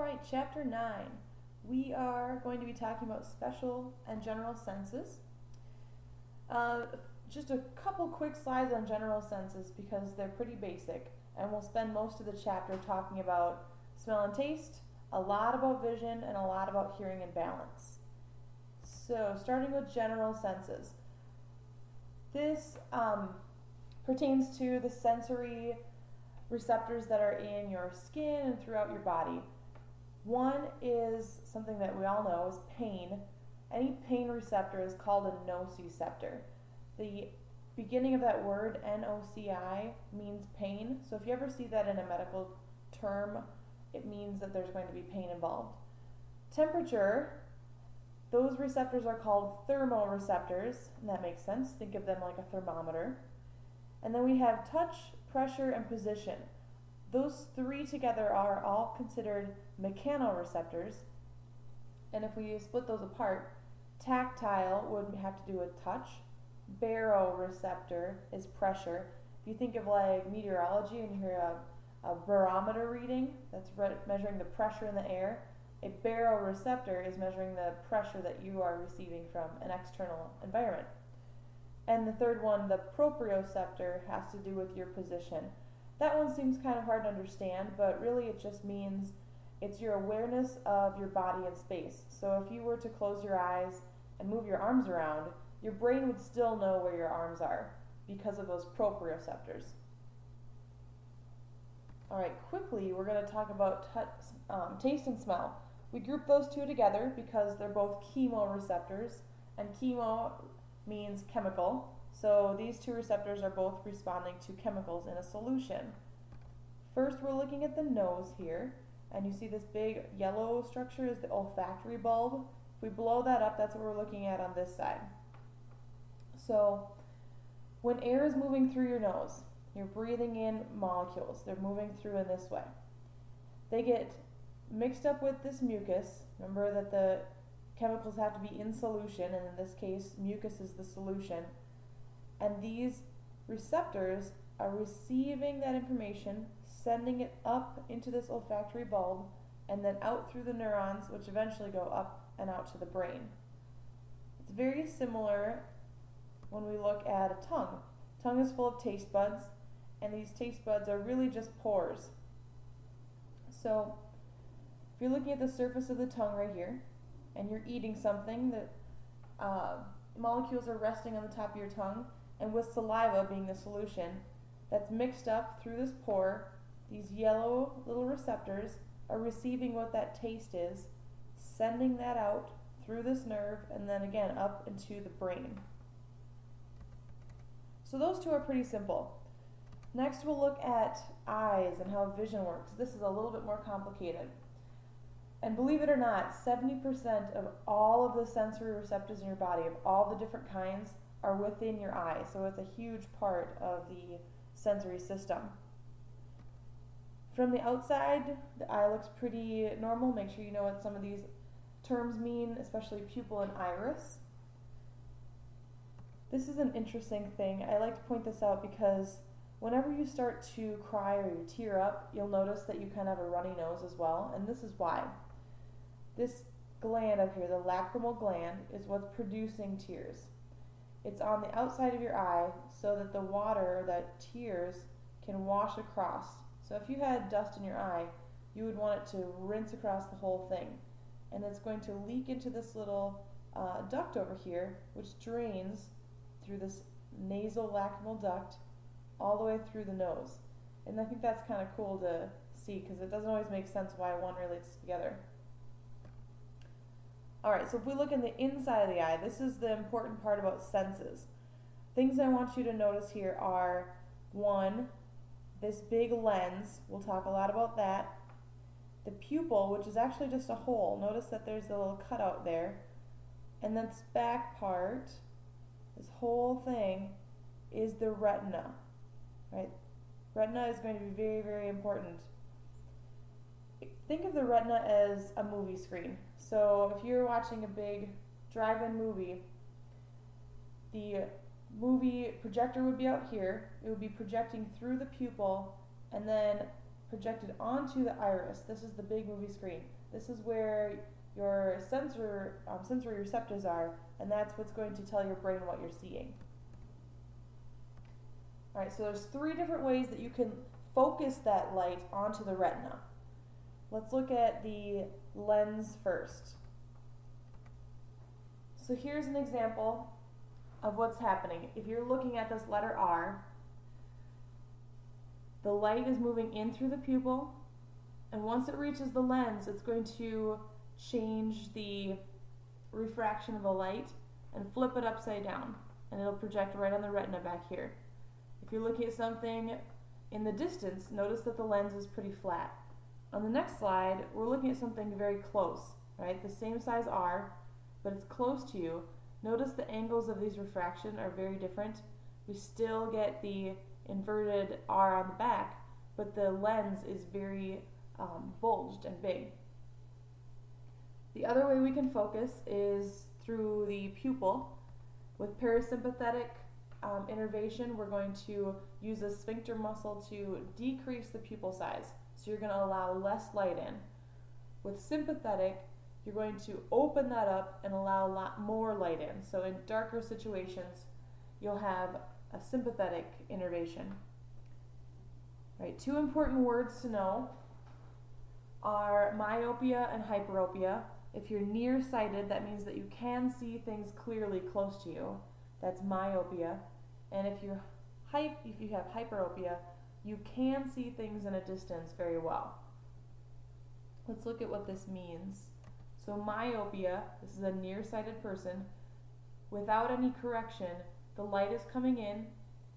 Alright, Chapter 9. We are going to be talking about special and general senses. Just a couple quick slides on general senses because they're pretty basic, and we'll spend most of the chapter talking about smell and taste, a lot about vision, and a lot about hearing and balance. So, starting with general senses. This pertains to the sensory receptors that are in your skin and throughout your body. One is something that we all know is pain. Any pain receptor is called a nociceptor. The beginning of that word, N-O-C-I, means pain. So if you ever see that in a medical term, it means that there's going to be pain involved. Temperature, those receptors are called thermoreceptors, and that makes sense. Think of them like a thermometer. And then we have touch, pressure, and position. Those three together are all considered mechanoreceptors. And if we split those apart, tactile would have to do with touch. Baroreceptor is pressure. If you think of like meteorology and you hear a barometer reading, that's measuring the pressure in the air. A baroreceptor is measuring the pressure that you are receiving from an external environment. And the third one, the proprioceptor, has to do with your position. That one seems kind of hard to understand, but really it just means it's your awareness of your body in space. So if you were to close your eyes and move your arms around, your brain would still know where your arms are because of those proprioceptors. Alright, quickly we're going to talk about taste and smell. We group those two together because they're both chemoreceptors, and chemo means chemical. So these two receptors are both responding to chemicals in a solution. First, we're looking at the nose here, and you see this big yellow structure is the olfactory bulb. If we blow that up, that's what we're looking at on this side. So when air is moving through your nose, you're breathing in molecules. They're moving through in this way. They get mixed up with this mucus. Remember that the chemicals have to be in solution, and in this case, mucus is the solution. And these receptors are receiving that information, sending it up into this olfactory bulb, and then out through the neurons, which eventually go up and out to the brain. It's very similar when we look at a tongue. Tongue is full of taste buds, and these taste buds are really just pores. So if you're looking at the surface of the tongue right here, and you're eating something, that molecules are resting on the top of your tongue, and with saliva being the solution, that's mixed up through this pore. These yellow little receptors are receiving what that taste is, sending that out through this nerve, and then again up into the brain. So those two are pretty simple. Next we'll look at eyes and how vision works. This is a little bit more complicated. And believe it or not, 70% of all of the sensory receptors in your body, of all the different kinds, are within your eye. So it's a huge part of the sensory system. From the outside, the eye looks pretty normal. Make sure you know what some of these terms mean, especially pupil and iris. This is an interesting thing. I like to point this out because whenever you start to cry or you tear up, you'll notice that you kind of have a runny nose as well, and this is why. This gland up here, the lacrimal gland, is what's producing tears. It's on the outside of your eye so that the water, that tears, can wash across. So if you had dust in your eye, you would want it to rinse across the whole thing. And it's going to leak into this little duct over here, which drains through this nasal lacrimal duct all the way through the nose. And I think that's kind of cool to see because it doesn't always make sense why one relates together. Alright, so if we look in the inside of the eye, this is the important part about senses. Things I want you to notice here are, one, this big lens. We'll talk a lot about that. The pupil, which is actually just a hole. Notice that there's a little cutout there. And then this back part, this whole thing, is the retina. Right? Retina is going to be very, very important. Think of the retina as a movie screen. So if you're watching a big drive-in movie, the movie projector would be out here. It would be projecting through the pupil, and then projected onto the iris. This is the big movie screen. This is where your sensory receptors are, and that's what's going to tell your brain what you're seeing. All right, so there's 3 different ways that you can focus that light onto the retina. Let's look at the lens first. So here's an example of what's happening. If you're looking at this letter R, the light is moving in through the pupil, and once it reaches the lens, it's going to change the refraction of the light and flip it upside down, and it'll project right on the retina back here. If you're looking at something in the distance, notice that the lens is pretty flat. On the next slide, we're looking at something very close, right? The same size R, but it's close to you. Notice the angles of these refraction are very different. We still get the inverted R on the back, but the lens is very bulged and big. The other way we can focus is through the pupil. With parasympathetic innervation, we're going to use a sphincter muscle to decrease the pupil size. So you're going to allow less light in. With sympathetic, you're going to open that up and allow a lot more light in. So in darker situations, you'll have a sympathetic innervation. Right, 2 important words to know are myopia and hyperopia. If you're nearsighted, that means that you can see things clearly close to you. That's myopia. And if you have hyperopia, you can see things in a distance very well. Let's look at what this means. So myopia, this is a nearsighted person. Without any correction, the light is coming in,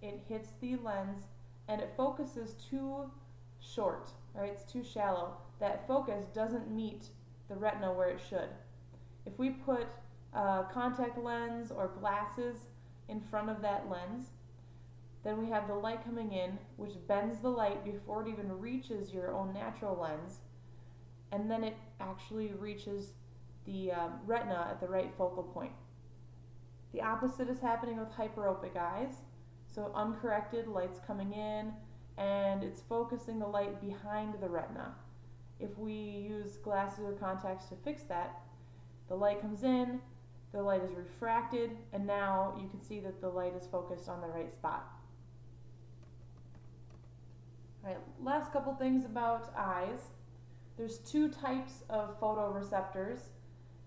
it hits the lens, and it focuses too short, right? It's too shallow. That focus doesn't meet the retina where it should. If we put a contact lens or glasses in front of that lens, then we have the light coming in, which bends the light before it even reaches your own natural lens, and then it actually reaches the retina at the right focal point. The opposite is happening with hyperopic eyes. So uncorrected, light's coming in, and it's focusing the light behind the retina. If we use glasses or contacts to fix that, the light comes in, the light is refracted, and now you can see that the light is focused on the right spot. All right, last couple things about eyes. There's 2 types of photoreceptors.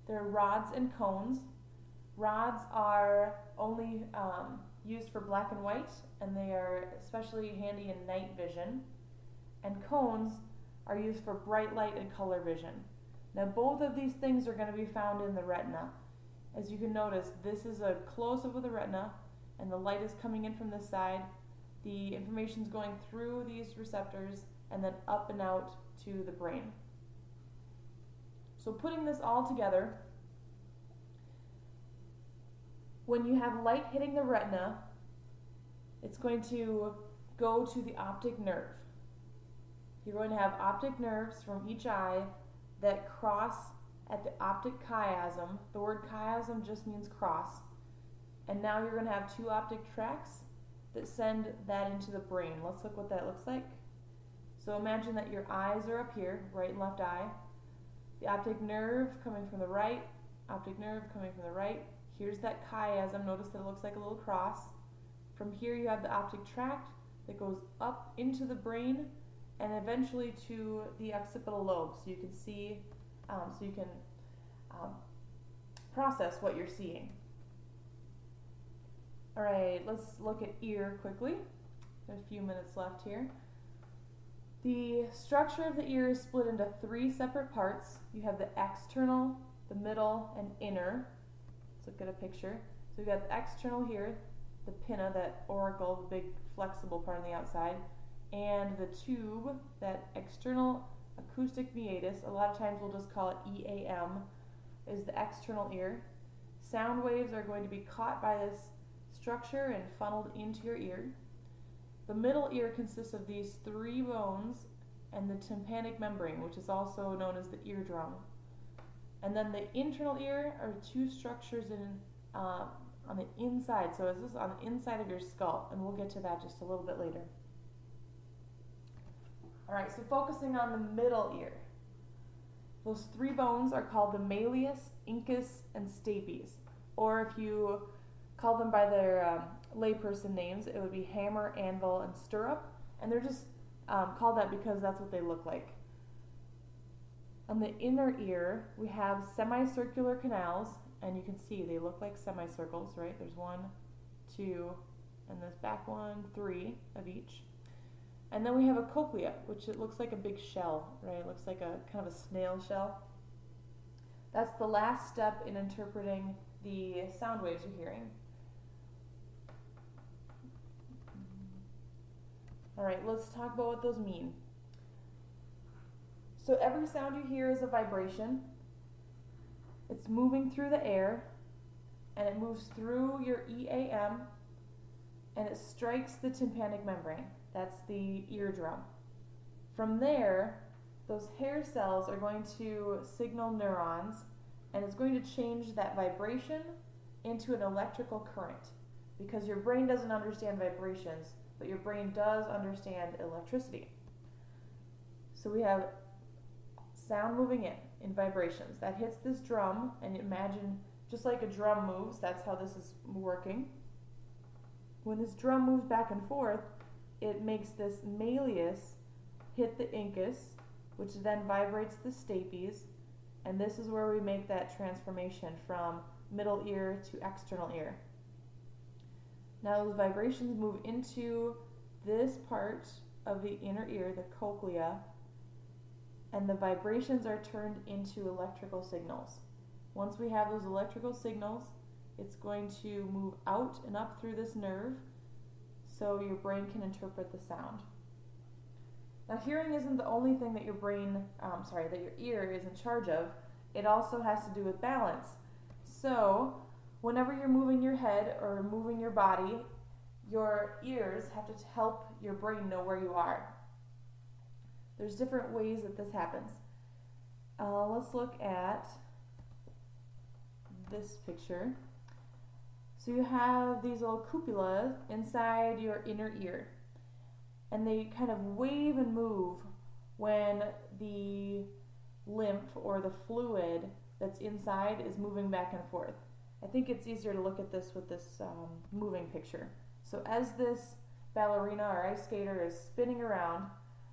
They're rods and cones. Rods are only used for black and white, and they are especially handy in night vision. And cones are used for bright light and color vision. Now both of these things are going to be found in the retina. As you can notice, this is a close-up of the retina, and the light is coming in from this side. The information is going through these receptors and then up and out to the brain. So putting this all together, when you have light hitting the retina, it's going to go to the optic nerve. You're going to have optic nerves from each eye that cross at the optic chiasm. The word chiasm just means cross. And now you're going to have 2 optic tracts that send that into the brain. Let's look what that looks like. So imagine that your eyes are up here, right and left eye. The optic nerve coming from the right, optic nerve coming from the right. Here's that chiasm. Notice that it looks like a little cross. From here you have the optic tract that goes up into the brain and eventually to the occipital lobe, so you can see, process what you're seeing. All right, let's look at ear quickly. Got a few minutes left here. The structure of the ear is split into 3 separate parts. You have the external, the middle, and inner. Let's look at a picture. So we've got the external here, the pinna, that auricle, the big flexible part on the outside, and the tube, that external acoustic meatus. A lot of times we'll just call it EAM, is the external ear. Sound waves are going to be caught by this structure and funneled into your ear. The middle ear consists of these 3 bones and the tympanic membrane, which is also known as the eardrum. And then the internal ear are 2 structures on the inside. So this is on the inside of your skull, and we'll get to that just a little bit later. All right, so focusing on the middle ear. Those three bones are called the malleus, incus, and stapes. Or if you call them by their layperson names, it would be hammer, anvil, and stirrup. And they're just called that because that's what they look like. On the inner ear, we have semicircular canals, and you can see they look like semicircles, right? There's 1, 2, and this back one, 3 of each. And then we have a cochlea, which it looks like a big shell, right? It looks like a kind of a snail shell. That's the last step in interpreting the sound waves you're hearing. All right, let's talk about what those mean. So every sound you hear is a vibration. It's moving through the air, and it moves through your EAM, and it strikes the tympanic membrane. That's the eardrum. From there, those hair cells are going to signal neurons, and it's going to change that vibration into an electrical current, because your brain doesn't understand vibrations, but your brain does understand electricity. So we have sound moving in vibrations. That hits this drum, and imagine just like a drum moves, that's how this is working. When this drum moves back and forth, it makes this malleus hit the incus, which then vibrates the stapes, and this is where we make that transformation from middle ear to external ear. Now those vibrations move into this part of the inner ear, the cochlea, and the vibrations are turned into electrical signals. Once we have those electrical signals, it's going to move out and up through this nerve so your brain can interpret the sound. Now hearing isn't the only thing that your ear is in charge of. It also has to do with balance. So whenever you're moving your head or moving your body, your ears have to help your brain know where you are. There's different ways that this happens. Let's look at this picture. So you have these little cupulas inside your inner ear, and they kind of wave and move when the lymph or the fluid that's inside is moving back and forth. I think it's easier to look at this with this moving picture. So as this ballerina or ice skater is spinning around,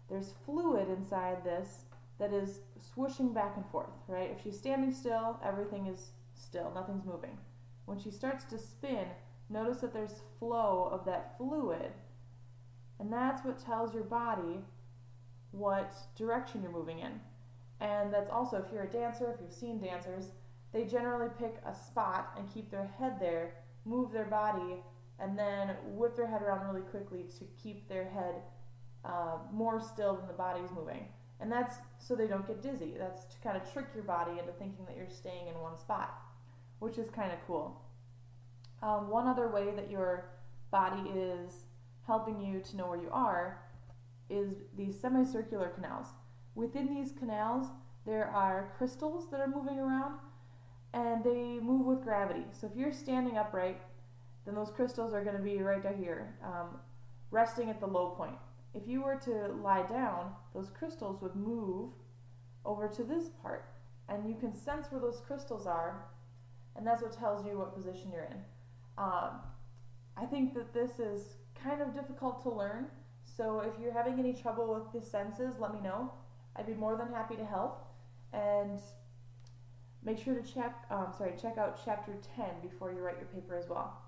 there's fluid inside this that is swooshing back and forth, right? If she's standing still, everything is still, nothing's moving. When she starts to spin, notice that there's flow of that fluid, and that's what tells your body what direction you're moving in. And that's also, if you're a dancer, if you've seen dancers, they generally pick a spot and keep their head there, move their body, and then whip their head around really quickly to keep their head more still than the body's moving. And that's so they don't get dizzy. That's to kind of trick your body into thinking that you're staying in one spot, which is kind of cool. One other way that your body is helping you to know where you are is these semicircular canals. Within these canals, there are crystals that are moving around, and they move with gravity. So if you're standing upright, then those crystals are going to be right down here, resting at the low point. If you were to lie down, those crystals would move over to this part, and you can sense where those crystals are, and that's what tells you what position you're in. I think that this is kind of difficult to learn, so if you're having any trouble with the senses, let me know. I'd be more than happy to help, and make sure to check out Chapter 10 before you write your paper as well.